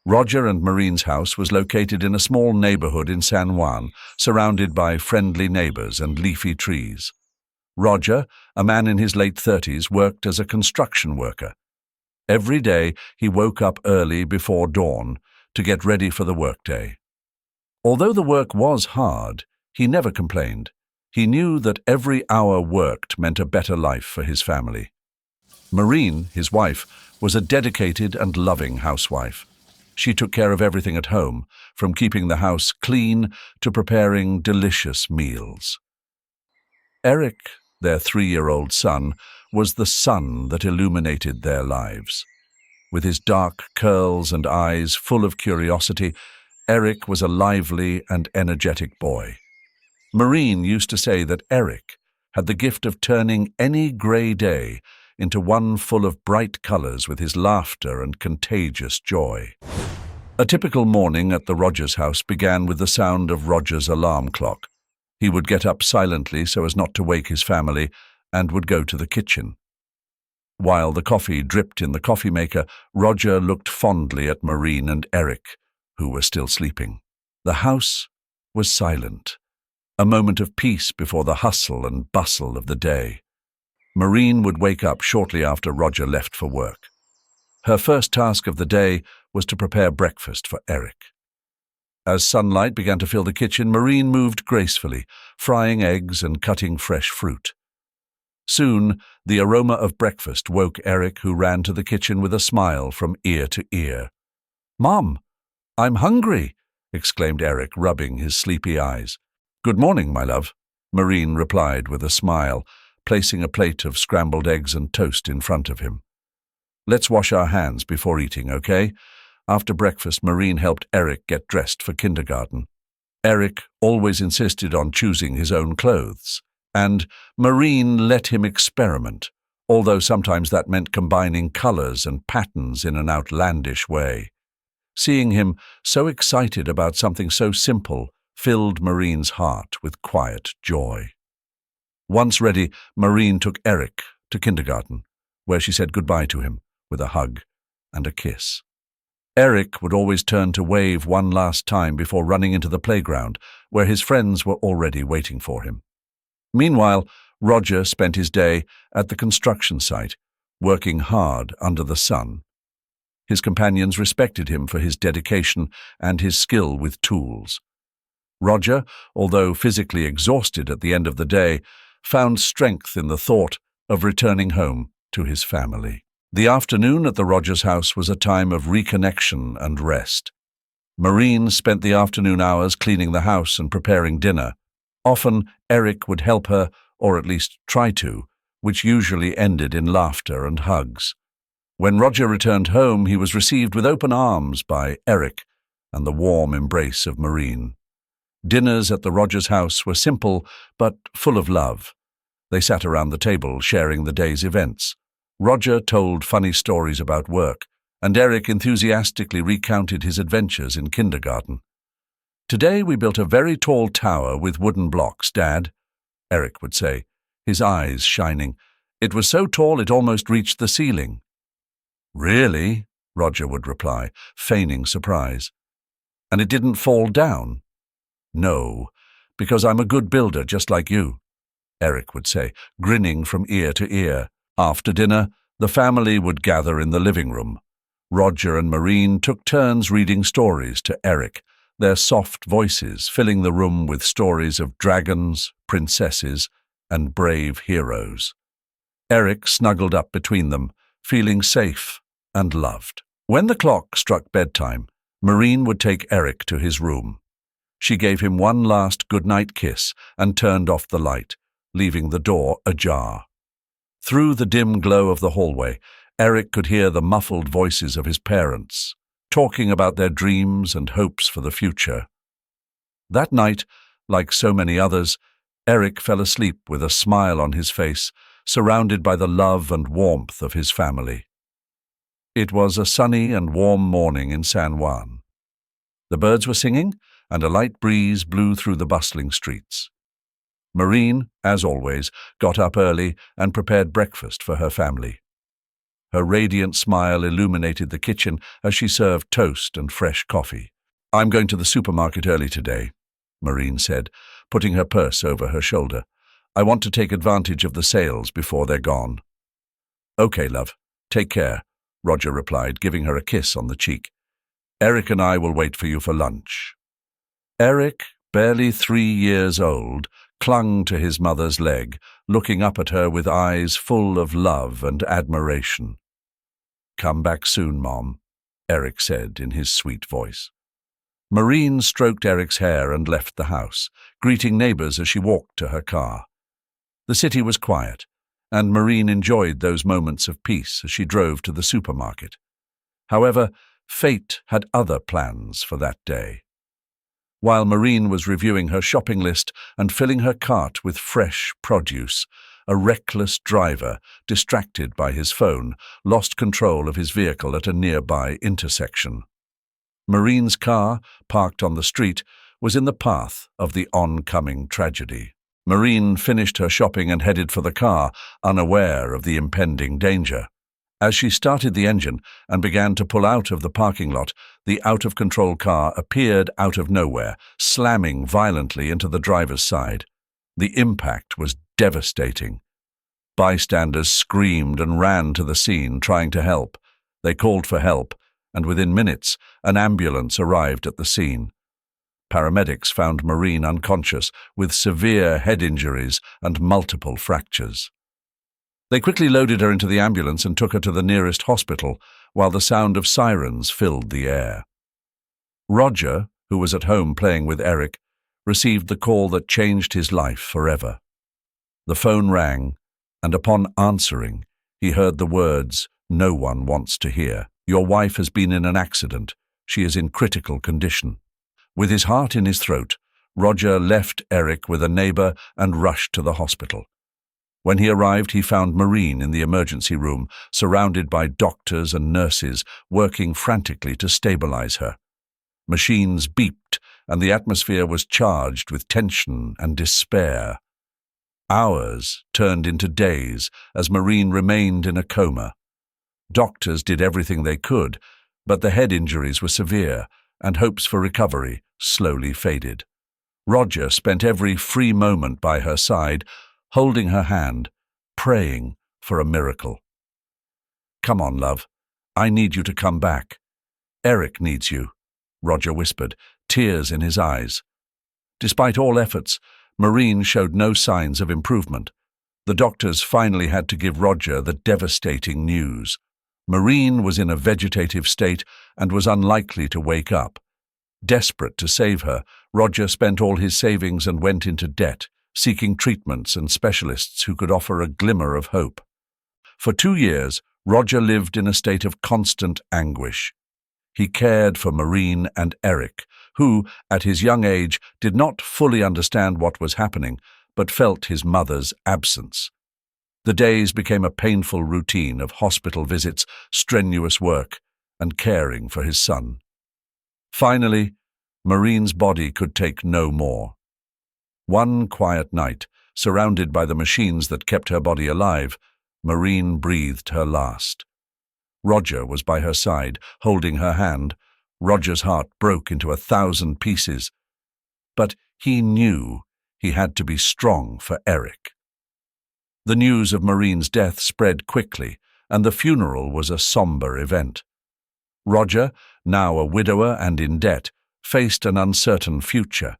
Roger and Marine's house was located in a small neighborhood in San Juan, surrounded by friendly neighbors and leafy trees. Roger, a man in his late 30s, worked as a construction worker. Every day he woke up early before dawn to get ready for the workday. Although the work was hard, he never complained. He knew that every hour worked meant a better life for his family. Marine, his wife, was a dedicated and loving housewife. She took care of everything at home, from keeping the house clean to preparing delicious meals. Eric, their 3-year-old son, was the sun that illuminated their lives. With his dark curls and eyes full of curiosity, Eric was a lively and energetic boy. Marine used to say that Eric had the gift of turning any grey day into one full of bright colours with his laughter and contagious joy. A typical morning at the Rogers house began with the sound of Roger's alarm clock. He would get up silently so as not to wake his family and would go to the kitchen. While the coffee dripped in the coffee maker, Roger looked fondly at Marine and Eric, who were still sleeping. The house was silent, a moment of peace before the hustle and bustle of the day. Marine would wake up shortly after Roger left for work. Her first task of the day was to prepare breakfast for Eric. As sunlight began to fill the kitchen, Marine moved gracefully, frying eggs and cutting fresh fruit. Soon, the aroma of breakfast woke Eric, who ran to the kitchen with a smile from ear to ear. "Mom, I'm hungry," exclaimed Eric, rubbing his sleepy eyes. "Good morning, my love," Marine replied with a smile, placing a plate of scrambled eggs and toast in front of him. "Let's wash our hands before eating, okay?" After breakfast, Marine helped Eric get dressed for kindergarten. Eric always insisted on choosing his own clothes, and Marine let him experiment, although sometimes that meant combining colors and patterns in an outlandish way. Seeing him so excited about something so simple filled Marine's heart with quiet joy. Once ready, Marine took Eric to kindergarten, where she said goodbye to him with a hug and a kiss. Eric would always turn to wave one last time before running into the playground, where his friends were already waiting for him. Meanwhile, Roger spent his day at the construction site, working hard under the sun. His companions respected him for his dedication and his skill with tools. Roger, although physically exhausted at the end of the day, found strength in the thought of returning home to his family. The afternoon at the Rogers house was a time of reconnection and rest. Marine spent the afternoon hours cleaning the house and preparing dinner. Often, Eric would help her, or at least try to, which usually ended in laughter and hugs. When Roger returned home, he was received with open arms by Eric and the warm embrace of Marine. Dinners at the Rogers house were simple but full of love. They sat around the table sharing the day's events. Roger told funny stories about work, and Eric enthusiastically recounted his adventures in kindergarten. "Today we built a very tall tower with wooden blocks, Dad," Eric would say, his eyes shining. "It was so tall it almost reached the ceiling." "Really?" Roger would reply, feigning surprise. "And it didn't fall down?" "No, because I'm a good builder just like you," Eric would say, grinning from ear to ear. After dinner, the family would gather in the living room. Roger and Marine took turns reading stories to Eric, their soft voices filling the room with stories of dragons, princesses, and brave heroes. Eric snuggled up between them, feeling safe and loved. When the clock struck bedtime, Marine would take Eric to his room. She gave him one last goodnight kiss and turned off the light, leaving the door ajar. Through the dim glow of the hallway, Eric could hear the muffled voices of his parents, talking about their dreams and hopes for the future. That night, like so many others, Eric fell asleep with a smile on his face, surrounded by the love and warmth of his family. It was a sunny and warm morning in San Juan. The birds were singing, and a light breeze blew through the bustling streets. Marine, as always, got up early and prepared breakfast for her family. Her radiant smile illuminated the kitchen as she served toast and fresh coffee. "I'm going to the supermarket early today," Maureen said, putting her purse over her shoulder. "I want to take advantage of the sales before they're gone." "Okay, love. Take care," Roger replied, giving her a kiss on the cheek. "Eric and I will wait for you for lunch." Eric, barely 3 years old, clung to his mother's leg, looking up at her with eyes full of love and admiration. "Come back soon, Mom," Eric said in his sweet voice. Maureen stroked Eric's hair and left the house, greeting neighbors as she walked to her car. The city was quiet, and Maureen enjoyed those moments of peace as she drove to the supermarket. However, fate had other plans for that day. While Maureen was reviewing her shopping list and filling her cart with fresh produce, a reckless driver, distracted by his phone, lost control of his vehicle at a nearby intersection. Maureen's car, parked on the street, was in the path of the oncoming tragedy. Maureen finished her shopping and headed for the car, unaware of the impending danger. As she started the engine and began to pull out of the parking lot, the out-of-control car appeared out of nowhere, slamming violently into the driver's side. The impact was devastating. Bystanders screamed and ran to the scene, trying to help. They called for help, and within minutes, an ambulance arrived at the scene. Paramedics found Maureen unconscious, with severe head injuries and multiple fractures. They quickly loaded her into the ambulance and took her to the nearest hospital, while the sound of sirens filled the air. Roger, who was at home playing with Eric, received the call that changed his life forever. The phone rang, and upon answering, he heard the words no one wants to hear. "Your wife has been in an accident. She is in critical condition." With his heart in his throat, Roger left Eric with a neighbor and rushed to the hospital. When he arrived, he found Maureen in the emergency room, surrounded by doctors and nurses working frantically to stabilize her. Machines beeped, and the atmosphere was charged with tension and despair. Hours turned into days as Maureen remained in a coma. Doctors did everything they could, but the head injuries were severe, and hopes for recovery slowly faded. Roger spent every free moment by her side, holding her hand, praying for a miracle. "Come on, love. I need you to come back. Eric needs you," Roger whispered, tears in his eyes. Despite all efforts, Maureen showed no signs of improvement. The doctors finally had to give Roger the devastating news. Maureen was in a vegetative state and was unlikely to wake up. Desperate to save her, Roger spent all his savings and went into debt, seeking treatments and specialists who could offer a glimmer of hope. For 2 years, Roger lived in a state of constant anguish. He cared for Maureen and Eric, who, at his young age, did not fully understand what was happening, but felt his mother's absence. The days became a painful routine of hospital visits, strenuous work, and caring for his son. Finally, Maureen's body could take no more. One quiet night, surrounded by the machines that kept her body alive, Maureen breathed her last. Roger was by her side, holding her hand. Roger's heart broke into 1,000 pieces. But he knew he had to be strong for Eric. The news of Maureen's death spread quickly, and the funeral was a somber event. Roger, now a widower and in debt, faced an uncertain future.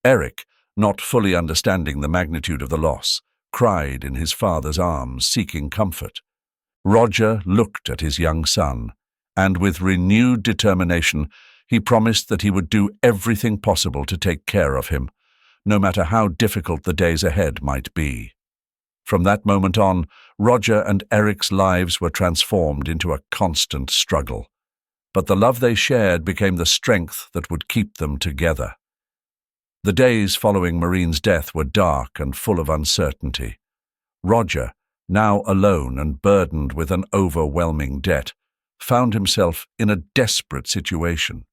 Eric, not fully understanding the magnitude of the loss, cried in his father's arms, seeking comfort. Roger looked at his young son, and with renewed determination, he promised that he would do everything possible to take care of him, no matter how difficult the days ahead might be. From that moment on, Roger and Eric's lives were transformed into a constant struggle. But the love they shared became the strength that would keep them together. The days following Maureen's death were dark and full of uncertainty. Roger, now alone and burdened with an overwhelming debt, found himself in a desperate situation.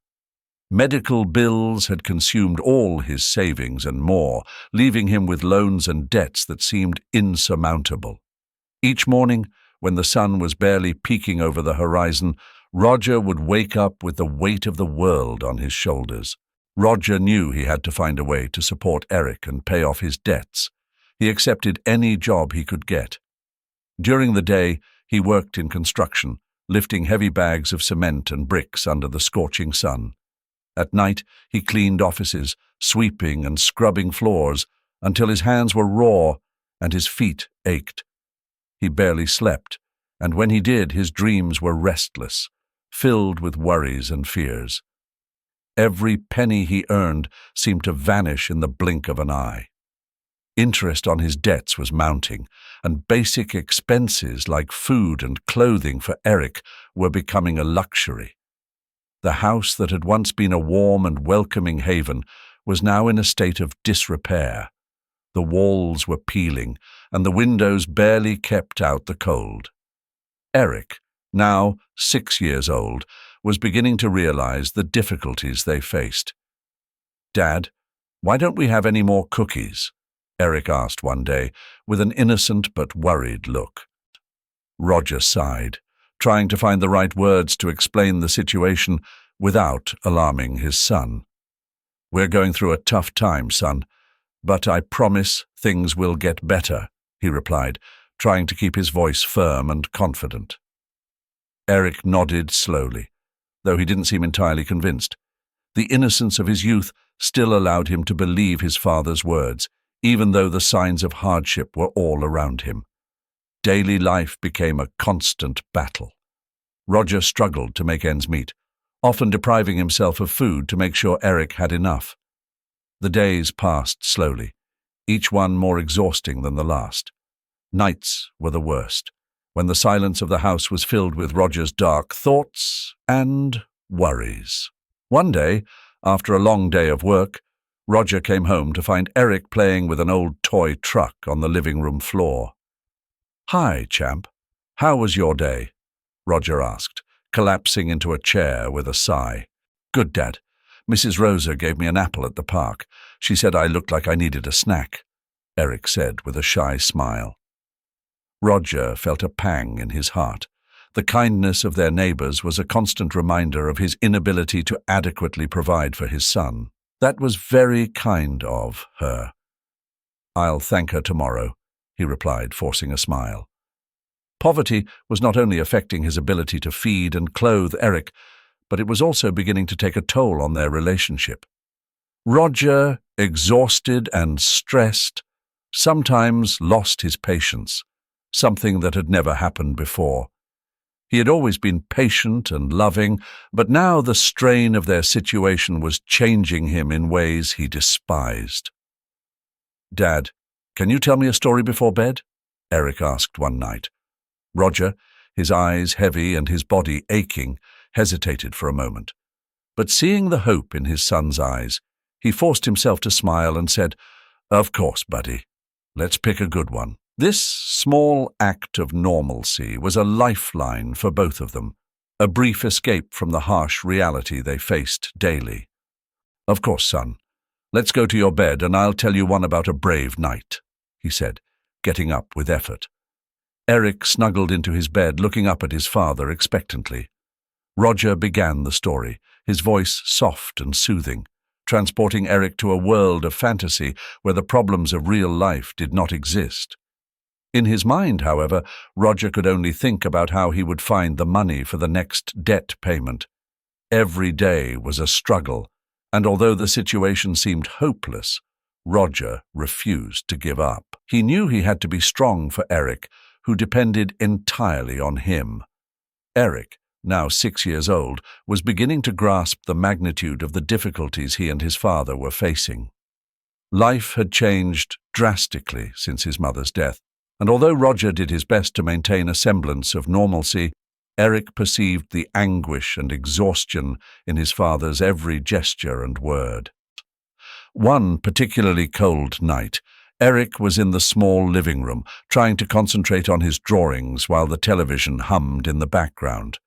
Medical bills had consumed all his savings and more, leaving him with loans and debts that seemed insurmountable. Each morning, when the sun was barely peeking over the horizon, Roger would wake up with the weight of the world on his shoulders. Roger knew he had to find a way to support Eric and pay off his debts. He accepted any job he could get. During the day, he worked in construction, lifting heavy bags of cement and bricks under the scorching sun. At night, he cleaned offices, sweeping and scrubbing floors, until his hands were raw and his feet ached. He barely slept, and when he did, his dreams were restless, filled with worries and fears. Every penny he earned seemed to vanish in the blink of an eye. Interest on his debts was mounting, and basic expenses like food and clothing for Eric were becoming a luxury. The house that had once been a warm and welcoming haven was now in a state of disrepair. The walls were peeling, and the windows barely kept out the cold. Eric, now 6 years old, was beginning to realize the difficulties they faced. "Dad, why don't we have any more cookies?" Eric asked one day, with an innocent but worried look. Roger sighed, trying to find the right words to explain the situation without alarming his son. "We're going through a tough time, son, but I promise things will get better," he replied, trying to keep his voice firm and confident. Eric nodded slowly, though he didn't seem entirely convinced. The innocence of his youth still allowed him to believe his father's words, even though the signs of hardship were all around him. Daily life became a constant battle. Roger struggled to make ends meet, often depriving himself of food to make sure Eric had enough. The days passed slowly, each one more exhausting than the last. Nights were the worst, when the silence of the house was filled with Roger's dark thoughts and worries. One day, after a long day of work, Roger came home to find Eric playing with an old toy truck on the living room floor. "Hi, champ. How was your day?" Roger asked, collapsing into a chair with a sigh. "Good, Dad. Mrs. Rosa gave me an apple at the park. She said I looked like I needed a snack," Eric said with a shy smile. Roger felt a pang in his heart. The kindness of their neighbors was a constant reminder of his inability to adequately provide for his son. "That was very kind of her. I'll thank her tomorrow," he replied, forcing a smile. Poverty was not only affecting his ability to feed and clothe Eric, but it was also beginning to take a toll on their relationship. Roger, exhausted and stressed, sometimes lost his patience, something that had never happened before. He had always been patient and loving, but now the strain of their situation was changing him in ways he despised. "Dad, can you tell me a story before bed?" Eric asked one night. Roger, his eyes heavy and his body aching, hesitated for a moment. But seeing the hope in his son's eyes, he forced himself to smile and said, "Of course, buddy. Let's pick a good one." This small act of normalcy was a lifeline for both of them, a brief escape from the harsh reality they faced daily. "Of course, son. Let's go to your bed and I'll tell you one about a brave knight," he said, getting up with effort. Eric snuggled into his bed, looking up at his father expectantly. Roger began the story, his voice soft and soothing, transporting Eric to a world of fantasy where the problems of real life did not exist. In his mind, however, Roger could only think about how he would find the money for the next debt payment. Every day was a struggle, and although the situation seemed hopeless, Roger refused to give up. He knew he had to be strong for Eric, who depended entirely on him. Eric, now 6 years old, was beginning to grasp the magnitude of the difficulties he and his father were facing. Life had changed drastically since his mother's death, and although Roger did his best to maintain a semblance of normalcy, Eric perceived the anguish and exhaustion in his father's every gesture and word. One particularly cold night, Eric was in the small living room, trying to concentrate on his drawings while the television hummed in the background.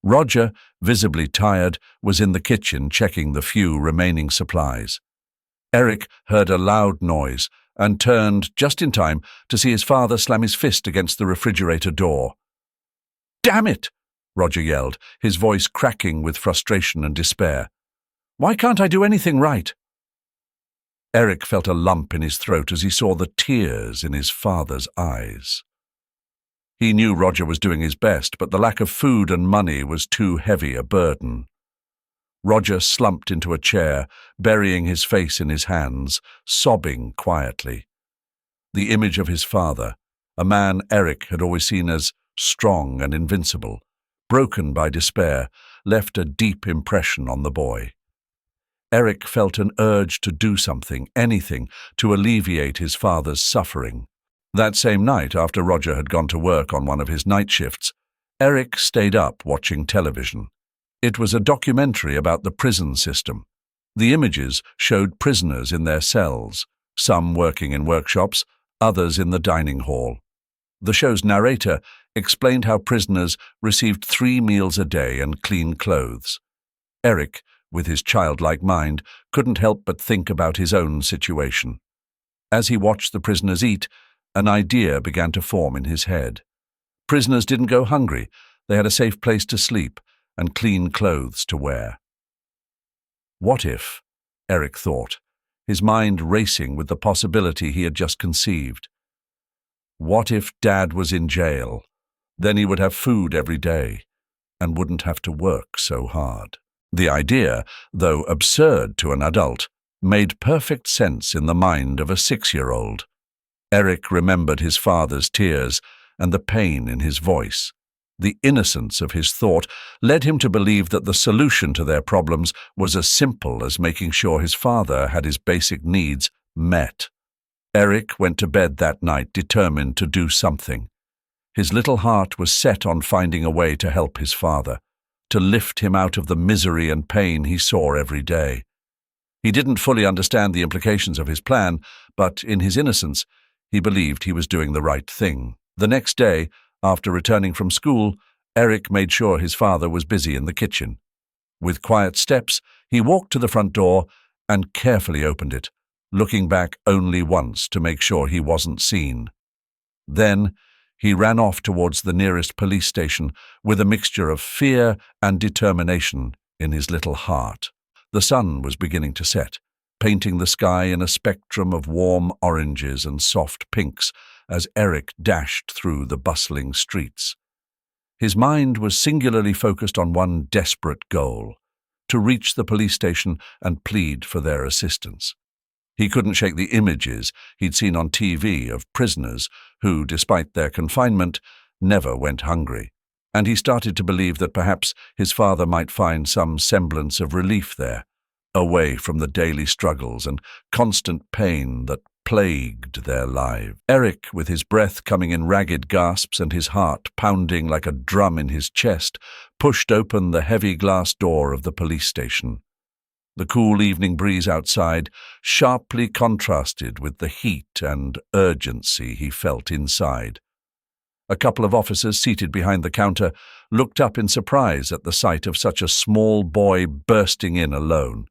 Roger, visibly tired, was in the kitchen checking the few remaining supplies. Eric heard a loud noise and turned just in time to see his father slam his fist against the refrigerator door. Damn it! Roger yelled, his voice cracking with frustration and despair. Why can't I do anything right? Eric felt a lump in his throat as he saw the tears in his father's eyes. He knew Roger was doing his best, but the lack of food and money was too heavy a burden. Roger slumped into a chair, burying his face in his hands, sobbing quietly. The image of his father, a man Eric had always seen as strong and invincible, broken by despair, left a deep impression on the boy. Eric felt an urge to do something, anything, to alleviate his father's suffering. That same night, after Roger had gone to work on one of his night shifts, Eric stayed up watching television. It was a documentary about the prison system. The images showed prisoners in their cells, some working in workshops, others in the dining hall. The show's narrator explained how prisoners received 3 meals a day and clean clothes. Eric, with his childlike mind, couldn't help but think about his own situation. As he watched the prisoners eat, an idea began to form in his head. Prisoners didn't go hungry. They had a safe place to sleep and clean clothes to wear. What if, Eric thought, his mind racing with the possibility he had just conceived. What if Dad was in jail? Then he would have food every day and wouldn't have to work so hard. The idea, though absurd to an adult, made perfect sense in the mind of a 6-year-old. Eric remembered his father's tears and the pain in his voice. The innocence of his thought led him to believe that the solution to their problems was as simple as making sure his father had his basic needs met. Eric went to bed that night determined to do something. His little heart was set on finding a way to help his father, to lift him out of the misery and pain he saw every day. He didn't fully understand the implications of his plan, but in his innocence, he believed he was doing the right thing. The next day, after returning from school, Eric made sure his father was busy in the kitchen. With quiet steps, he walked to the front door and carefully opened it, looking back only once to make sure he wasn't seen. Then, he ran off towards the nearest police station with a mixture of fear and determination in his little heart. The sun was beginning to set, painting the sky in a spectrum of warm oranges and soft pinks as Eric dashed through the bustling streets. His mind was singularly focused on one desperate goal: to reach the police station and plead for their assistance. He couldn't shake the images he'd seen on TV of prisoners who, despite their confinement, never went hungry, and he started to believe that perhaps his father might find some semblance of relief there, away from the daily struggles and constant pain that plagued their lives. Eric, with his breath coming in ragged gasps and his heart pounding like a drum in his chest, pushed open the heavy glass door of the police station. The cool evening breeze outside sharply contrasted with the heat and urgency he felt inside. A couple of officers seated behind the counter looked up in surprise at the sight of such a small boy bursting in alone.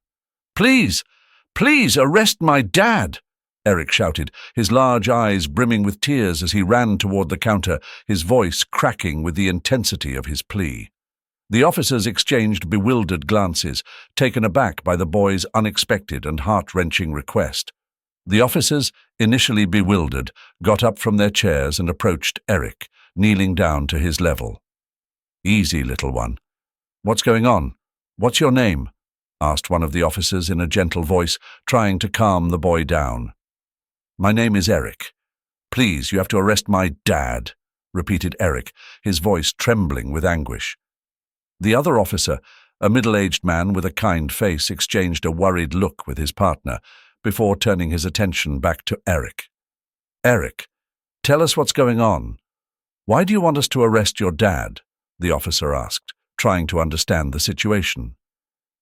"Please, please arrest my dad!" Eric shouted, his large eyes brimming with tears as he ran toward the counter, his voice cracking with the intensity of his plea. The officers exchanged bewildered glances, taken aback by the boy's unexpected and heart-wrenching request. The officers, initially bewildered, got up from their chairs and approached Eric, kneeling down to his level. "Easy, little one. What's going on? What's your name?" asked one of the officers in a gentle voice, trying to calm the boy down. "My name is Eric. Please, you have to arrest my dad," repeated Eric, his voice trembling with anguish. The other officer, a middle-aged man with a kind face, exchanged a worried look with his partner before turning his attention back to Eric. "Eric, tell us what's going on. Why do you want us to arrest your dad?" the officer asked, trying to understand the situation.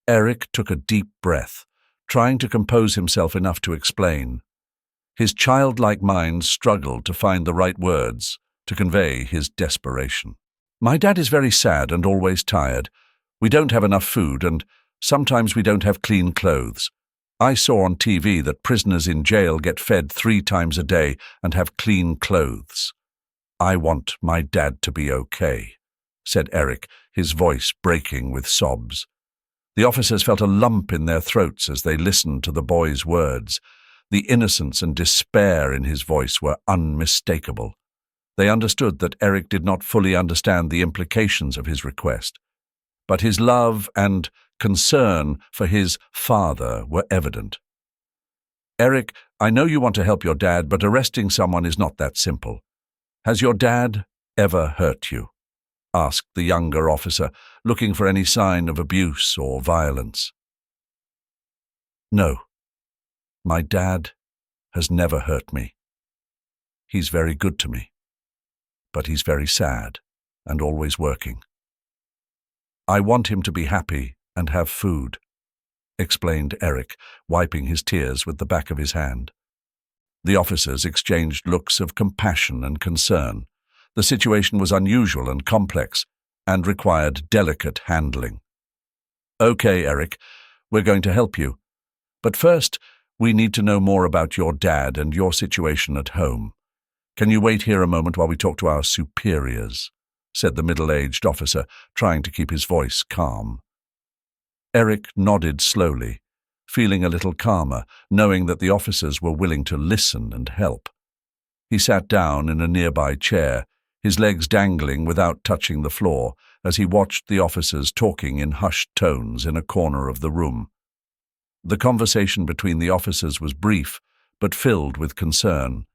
Eric took a deep breath, trying to compose himself enough to explain. His childlike mind struggled to find the right words to convey his desperation. "My dad is very sad and always tired. We don't have enough food and sometimes we don't have clean clothes. I saw on TV that prisoners in jail get fed 3 times a day and have clean clothes. I want my dad to be okay." said Eric, his voice breaking with sobs. The officers felt a lump in their throats as they listened to the boy's words. The innocence and despair in his voice were unmistakable. They understood that Eric did not fully understand the implications of his request, but his love and concern for his father were evident. "Eric, I know you want to help your dad, but arresting someone is not that simple. Has your dad ever hurt you?" asked the younger officer, looking for any sign of abuse or violence. "No, my dad has never hurt me. He's very good to me, but he's very sad and always working. I want him to be happy and have food," explained Eric, wiping his tears with the back of his hand. The officers exchanged looks of compassion and concern. The situation was unusual and complex, and required delicate handling. "Okay, Eric, we're going to help you. But first, we need to know more about your dad and your situation at home. Can you wait here a moment while we talk to our superiors?" said the middle-aged officer, trying to keep his voice calm. Eric nodded slowly, feeling a little calmer, knowing that the officers were willing to listen and help. He sat down in a nearby chair, his legs dangling without touching the floor, as he watched the officers talking in hushed tones in a corner of the room. The conversation between the officers was brief, but filled with concern.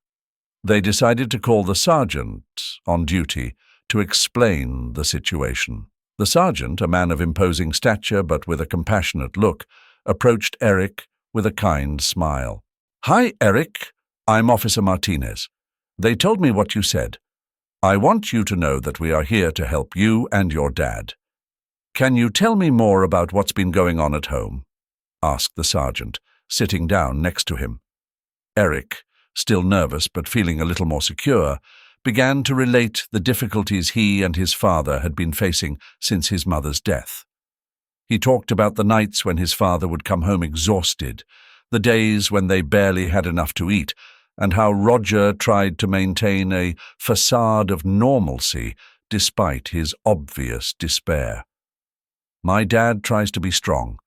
They decided to call the sergeant on duty to explain the situation. The sergeant, a man of imposing stature but with a compassionate look, approached Eric with a kind smile. "Hi, Eric. I'm Officer Martinez. They told me what you said. I want you to know that we are here to help you and your dad. Can you tell me more about what's been going on at home?" asked the sergeant, sitting down next to him. Eric, still nervous but feeling a little more secure, began to relate the difficulties he and his father had been facing since his mother's death. He talked about the nights when his father would come home exhausted, the days when they barely had enough to eat, and how Roger tried to maintain a facade of normalcy despite his obvious despair. "My dad tries to be strong,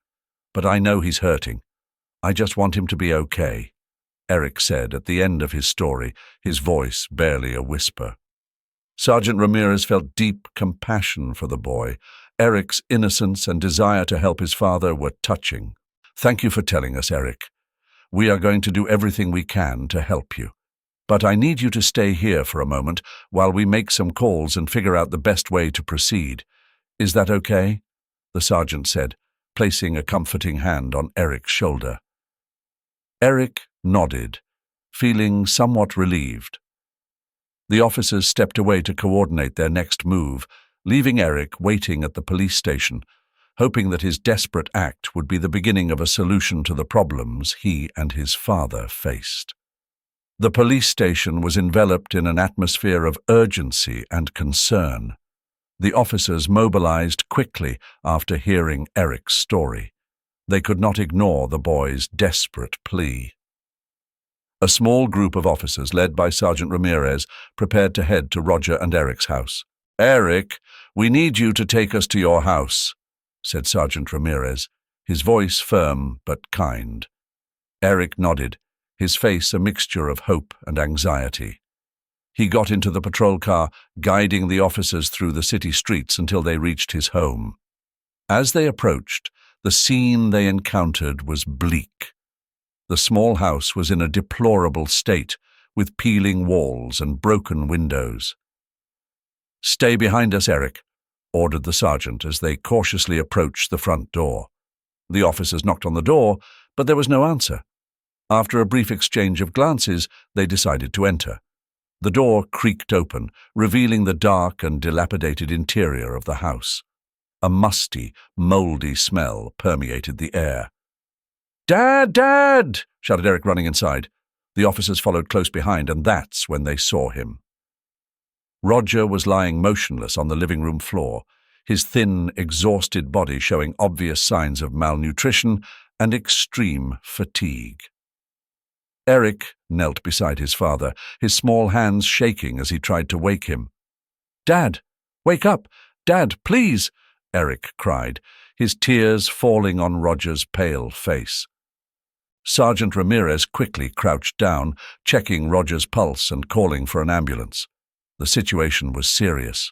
but I know he's hurting. I just want him to be okay," Eric said at the end of his story, his voice barely a whisper. Sergeant Ramirez felt deep compassion for the boy. Eric's innocence and desire to help his father were touching. "Thank you for telling us, Eric. We are going to do everything we can to help you. But I need you to stay here for a moment while we make some calls and figure out the best way to proceed. Is that okay?" the sergeant said, placing a comforting hand on Eric's shoulder. Eric nodded, feeling somewhat relieved. The officers stepped away to coordinate their next move, leaving Eric waiting at the police station, hoping that his desperate act would be the beginning of a solution to the problems he and his father faced. The police station was enveloped in an atmosphere of urgency and concern. The officers mobilized quickly after hearing Eric's story. They could not ignore the boy's desperate plea. A small group of officers, led by Sergeant Ramirez, prepared to head to Roger and Eric's house. "Eric, we need you to take us to your house," said Sergeant Ramirez, his voice firm but kind. Eric nodded, his face a mixture of hope and anxiety. He got into the patrol car, guiding the officers through the city streets until they reached his home. As they approached, the scene they encountered was bleak. The small house was in a deplorable state, with peeling walls and broken windows. "Stay behind us, Eric," ordered the sergeant as they cautiously approached the front door. The officers knocked on the door, but there was no answer. After a brief exchange of glances, they decided to enter. The door creaked open, revealing the dark and dilapidated interior of the house. A musty, mouldy smell permeated the air. "Dad! Dad!" shouted Eric, running inside. The officers followed close behind, and that's when they saw him. Roger was lying motionless on the living room floor, his thin, exhausted body showing obvious signs of malnutrition and extreme fatigue. Eric knelt beside his father, his small hands shaking as he tried to wake him. "Dad, wake up! "Dad, please!" Eric cried, his tears falling on Roger's pale face. Sergeant Ramirez quickly crouched down, checking Roger's pulse and calling for an ambulance. The situation was serious.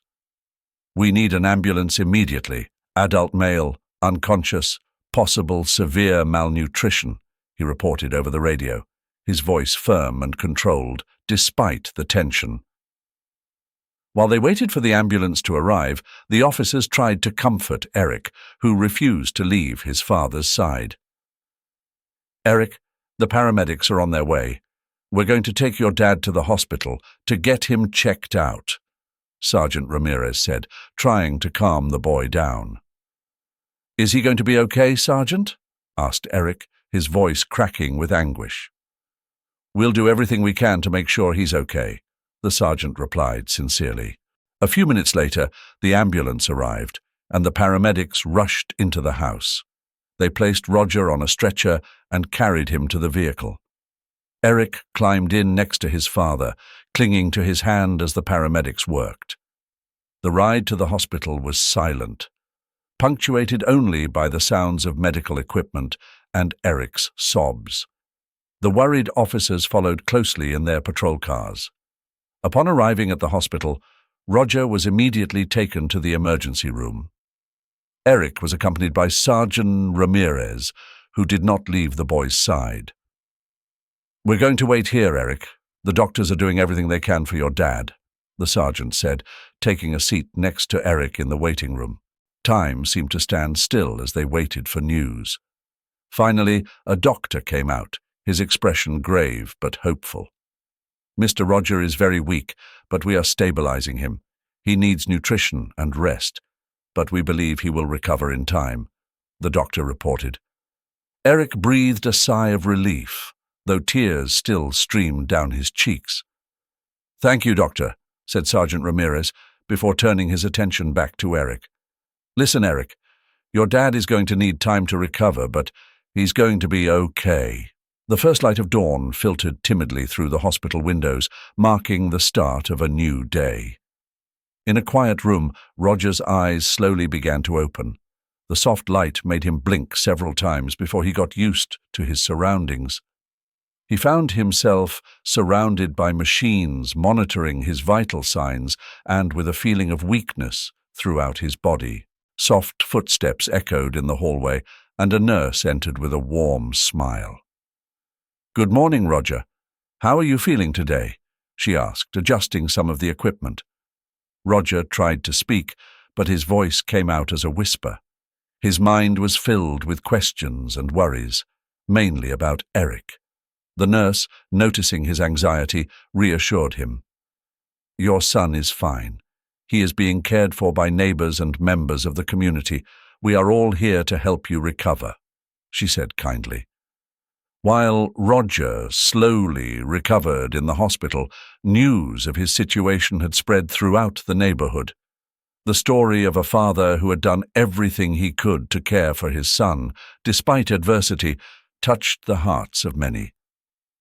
"We need an ambulance immediately. Adult male, unconscious, possible severe malnutrition," he reported over the radio, his voice firm and controlled, despite the tension. While they waited for the ambulance to arrive, the officers tried to comfort Eric, who refused to leave his father's side. "Eric, the paramedics are on their way. We're going to take your dad to the hospital to get him checked out," Sergeant Ramirez said, trying to calm the boy down. "Is he going to be okay, Sergeant?" asked Eric, his voice cracking with anguish. "We'll do everything we can to make sure he's okay," the sergeant replied sincerely. A few minutes later, the ambulance arrived, and the paramedics rushed into the house. They placed Roger on a stretcher and carried him to the vehicle. Eric climbed in next to his father, clinging to his hand as the paramedics worked. The ride to the hospital was silent, punctuated only by the sounds of medical equipment and Eric's sobs. The worried officers followed closely in their patrol cars. Upon arriving at the hospital, Roger was immediately taken to the emergency room. Eric was accompanied by Sergeant Ramirez, who did not leave the boy's side. "We're going to wait here, Eric. The doctors are doing everything they can for your dad," the sergeant said, taking a seat next to Eric in the waiting room. Time seemed to stand still as they waited for news. Finally, a doctor came out, his expression grave but hopeful. "Mr. Roger is very weak, but we are stabilizing him. He needs nutrition and rest, but we believe he will recover in time," the doctor reported. Eric breathed a sigh of relief, though tears still streamed down his cheeks. "Thank you, Doctor," said Sergeant Ramirez, before turning his attention back to Eric. "Listen, Eric, your dad is going to need time to recover, but he's going to be okay." The first light of dawn filtered timidly through the hospital windows, marking the start of a new day. In a quiet room, Roger's eyes slowly began to open. The soft light made him blink several times before he got used to his surroundings. He found himself surrounded by machines monitoring his vital signs and with a feeling of weakness throughout his body. Soft footsteps echoed in the hallway, and a nurse entered with a warm smile. "Good morning, Roger. How are you feeling today?" she asked, adjusting some of the equipment. Roger tried to speak, but his voice came out as a whisper. His mind was filled with questions and worries, mainly about Eric. The nurse, noticing his anxiety, reassured him. "Your son is fine. He is being cared for by neighbors and members of the community. We are all here to help you recover," she said kindly. While Roger slowly recovered in the hospital, news of his situation had spread throughout the neighborhood. The story of a father who had done everything he could to care for his son, despite adversity, touched the hearts of many.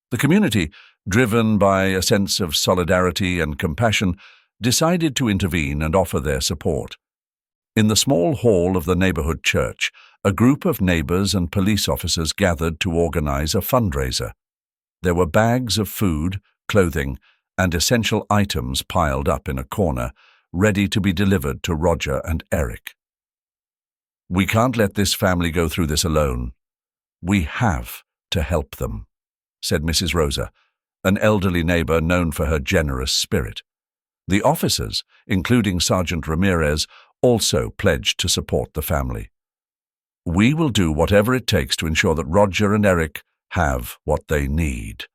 The community, driven by a sense of solidarity and compassion, decided to intervene and offer their support. In the small hall of the neighborhood church, a group of neighbors and police officers gathered to organize a fundraiser. There were bags of food, clothing, and essential items piled up in a corner, ready to be delivered to Roger and Eric. "We can't let this family go through this alone. We have to help them," said Mrs. Rosa, an elderly neighbor known for her generous spirit. The officers, including Sergeant Ramirez, also pledged to support the family. "We will do whatever it takes to ensure that Roger and Eric have what they need,"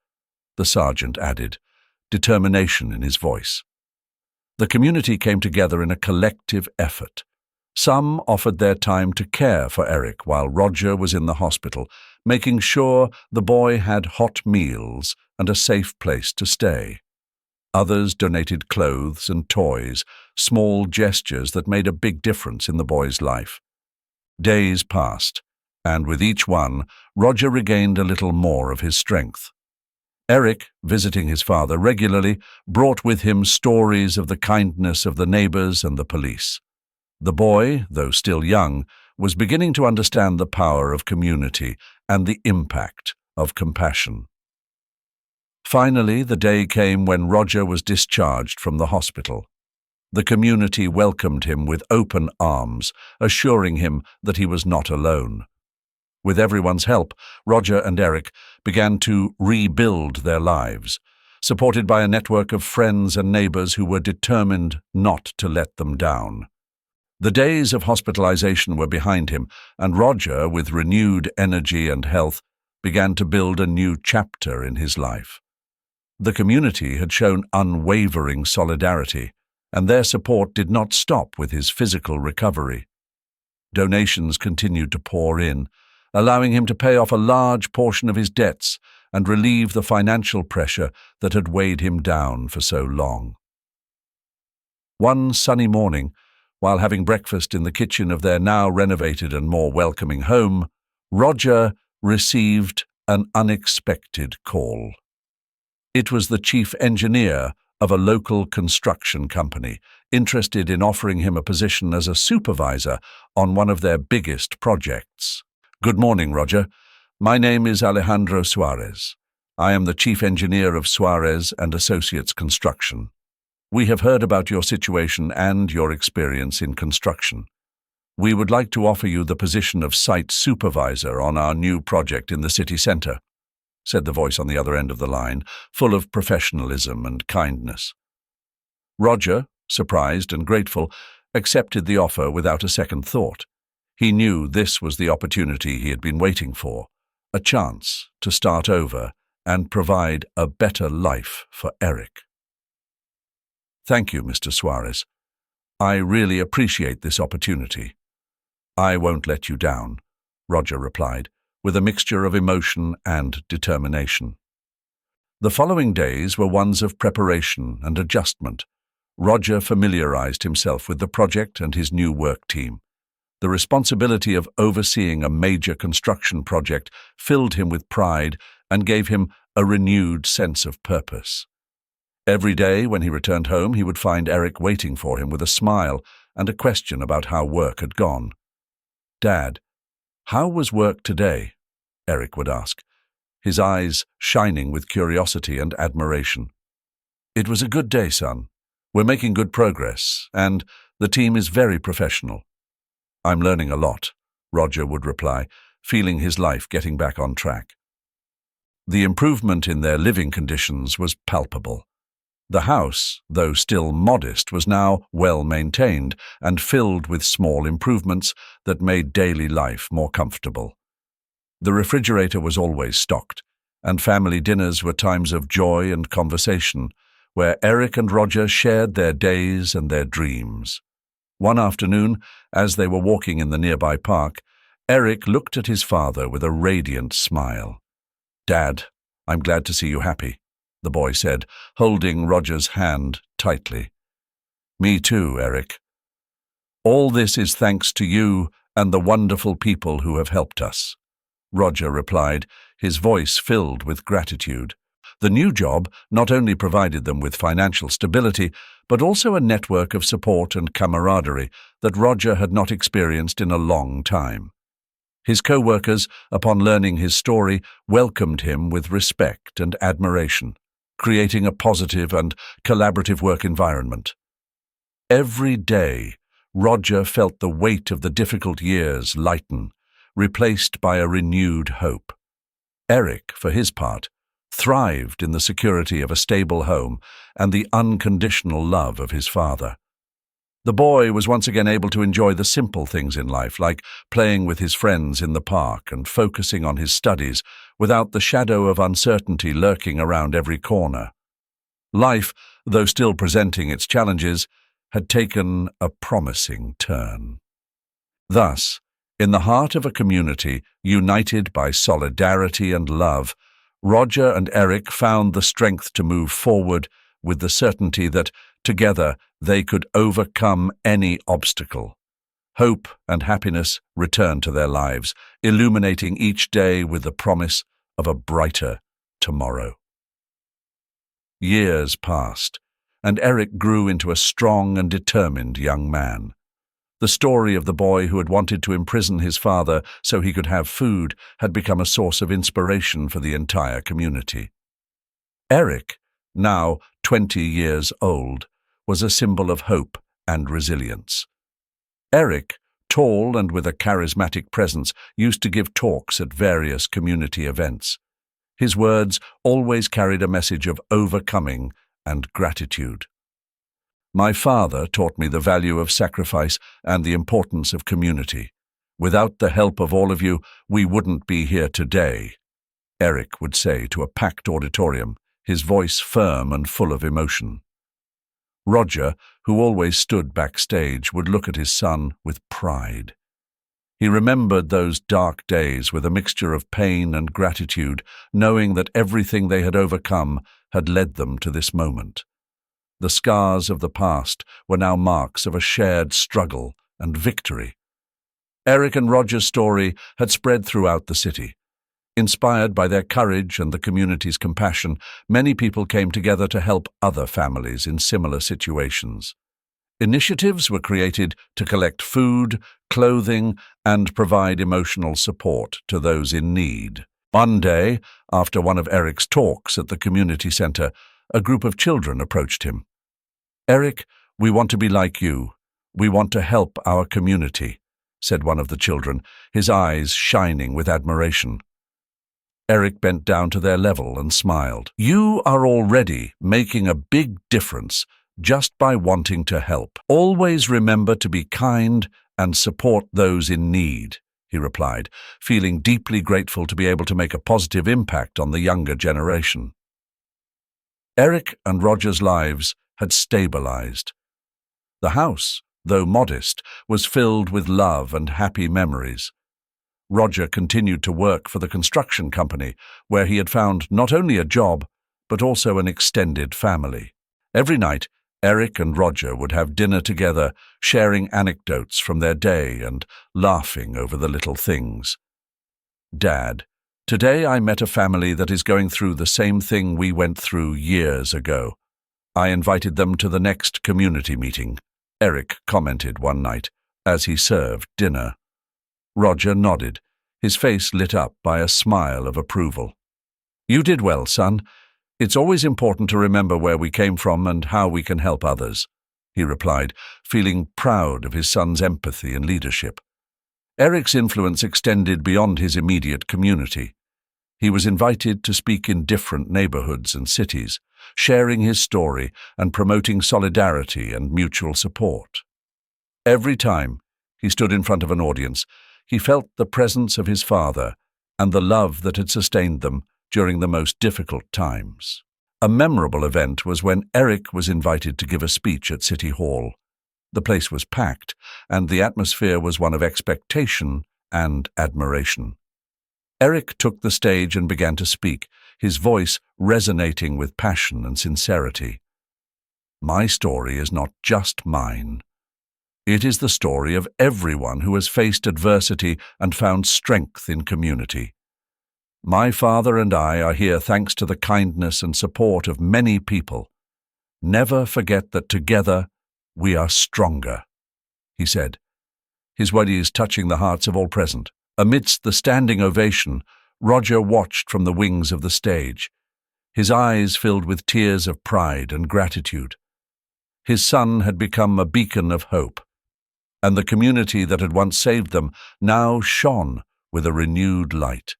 the sergeant added, determination in his voice. The community came together in a collective effort. Some offered their time to care for Eric while Roger was in the hospital, making sure the boy had hot meals and a safe place to stay. Others donated clothes and toys, small gestures that made a big difference in the boy's life. Days passed, and with each one, Roger regained a little more of his strength. Eric, visiting his father regularly, brought with him stories of the kindness of the neighbors and the police. The boy, though still young, was beginning to understand the power of community and the impact of compassion. Finally, the day came when Roger was discharged from the hospital. The community welcomed him with open arms, assuring him that he was not alone. With everyone's help, Roger and Eric began to rebuild their lives, supported by a network of friends and neighbors who were determined not to let them down. The days of hospitalization were behind him, and Roger, with renewed energy and health, began to build a new chapter in his life. The community had shown unwavering solidarity, and their support did not stop with his physical recovery. Donations continued to pour in, allowing him to pay off a large portion of his debts and relieve the financial pressure that had weighed him down for so long. One sunny morning, while having breakfast in the kitchen of their now renovated and more welcoming home, Roger received an unexpected call. It was the chief engineer of a local construction company, interested in offering him a position as a supervisor on one of their biggest projects. "Good morning, Roger. My name is Alejandro Suarez. I am the chief engineer of Suarez and Associates Construction. We have heard about your situation and your experience in construction. We would like to offer you the position of site supervisor on our new project in the city center," said the voice on the other end of the line, full of professionalism and kindness. Roger, surprised and grateful, accepted the offer without a second thought. He knew this was the opportunity he had been waiting for, a chance to start over and provide a better life for Eric. "Thank you, Mr. Suarez. I really appreciate this opportunity." "I won't let you down," Roger replied, with a mixture of emotion and determination. The following days were ones of preparation and adjustment. Roger familiarized himself with the project and his new work team. The responsibility of overseeing a major construction project filled him with pride and gave him a renewed sense of purpose. Every day when he returned home, he would find Eric waiting for him with a smile and a question about how work had gone. "Dad, how was work today?" Eric would ask, his eyes shining with curiosity and admiration. "It was a good day, son. We're making good progress, and the team is very professional." "I'm learning a lot," Roger would reply, feeling his life getting back on track. The improvement in their living conditions was palpable. The house, though still modest, was now well maintained and filled with small improvements that made daily life more comfortable. The refrigerator was always stocked, and family dinners were times of joy and conversation, where Eric and Roger shared their days and their dreams. One afternoon, as they were walking in the nearby park, Eric looked at his father with a radiant smile. "Dad, I'm glad to see you happy," the boy said, holding Roger's hand tightly. "Me too, Eric. All this is thanks to you and the wonderful people who have helped us," Roger replied, his voice filled with gratitude. The new job not only provided them with financial stability, but also a network of support and camaraderie that Roger had not experienced in a long time. His co-workers, upon learning his story, welcomed him with respect and admiration, creating a positive and collaborative work environment. Every day, Roger felt the weight of the difficult years lighten, replaced by a renewed hope. Eric, for his part, thrived in the security of a stable home and the unconditional love of his father. The boy was once again able to enjoy the simple things in life, like playing with his friends in the park and focusing on his studies without the shadow of uncertainty lurking around every corner. Life, though still presenting its challenges, had taken a promising turn. Thus, in the heart of a community united by solidarity and love, Roger and Eric found the strength to move forward with the certainty that, together, they could overcome any obstacle. Hope and happiness returned to their lives, illuminating each day with the promise of a brighter tomorrow. Years passed, and Eric grew into a strong and determined young man. The story of the boy who had wanted to imprison his father so he could have food had become a source of inspiration for the entire community. Eric, now 20 years old, was a symbol of hope and resilience. Eric, tall and with a charismatic presence, used to give talks at various community events. His words always carried a message of overcoming and gratitude. My father taught me the value of sacrifice and the importance of community. Without the help of all of you, we wouldn't be here today, Eric would say to a packed auditorium, his voice firm and full of emotion. Roger, who always stood backstage, would look at his son with pride. He remembered those dark days with a mixture of pain and gratitude, knowing that everything they had overcome had led them to this moment. The scars of the past were now marks of a shared struggle and victory. Eric and Roger's story had spread throughout the city. Inspired by their courage and the community's compassion, many people came together to help other families in similar situations. Initiatives were created to collect food, clothing, and provide emotional support to those in need. One day, after one of Eric's talks at the community center, a group of children approached him. "Eric, we want to be like you. We want to help our community," said one of the children, his eyes shining with admiration. Eric bent down to their level and smiled. "You are already making a big difference just by wanting to help. Always remember to be kind and support those in need," he replied, feeling deeply grateful to be able to make a positive impact on the younger generation. Eric and Roger's lives had stabilized. The house, though modest, was filled with love and happy memories. Roger continued to work for the construction company, where he had found not only a job, but also an extended family. Every night, Eric and Roger would have dinner together, sharing anecdotes from their day and laughing over the little things. "Dad, today I met a family that is going through the same thing we went through years ago. I invited them to the next community meeting," Eric commented one night as he served dinner. Roger nodded, his face lit up by a smile of approval. "You did well, son. It's always important to remember where we came from and how we can help others," he replied, feeling proud of his son's empathy and leadership. Eric's influence extended beyond his immediate community. He was invited to speak in different neighborhoods and cities, sharing his story and promoting solidarity and mutual support. Every time he stood in front of an audience, he felt the presence of his father and the love that had sustained them during the most difficult times. A memorable event was when Eric was invited to give a speech at City Hall. The place was packed, and the atmosphere was one of expectation and admiration. Eric took the stage and began to speak, his voice resonating with passion and sincerity. "My story is not just mine. It is the story of everyone who has faced adversity and found strength in community. My father and I are here thanks to the kindness and support of many people. Never forget that together we are stronger," he said, his words touching the hearts of all present. Amidst the standing ovation, Roger watched from the wings of the stage, his eyes filled with tears of pride and gratitude. His son had become a beacon of hope, and the community that had once saved them now shone with a renewed light.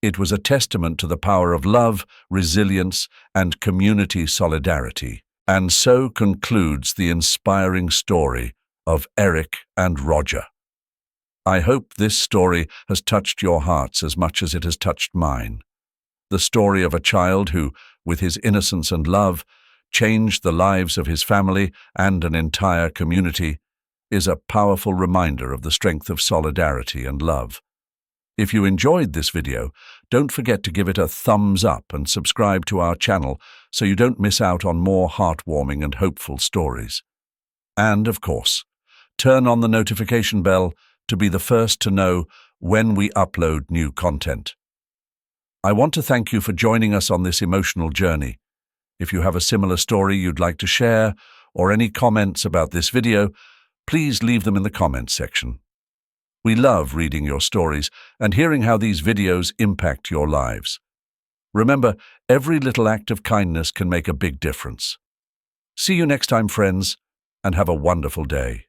It was a testament to the power of love, resilience, and community solidarity. And so concludes the inspiring story of Eric and Roger. I hope this story has touched your hearts as much as it has touched mine. The story of a child who, with his innocence and love, changed the lives of his family and an entire community, is a powerful reminder of the strength of solidarity and love. If you enjoyed this video, don't forget to give it a thumbs up and subscribe to our channel so you don't miss out on more heartwarming and hopeful stories. And, of course, turn on the notification bell to be the first to know when we upload new content. I want to thank you for joining us on this emotional journey. If you have a similar story you'd like to share or any comments about this video, Please leave them in the comments section. We love reading your stories and hearing how these videos impact your lives. Remember, every little act of kindness can make a big difference. See you next time, friends, and have a wonderful day.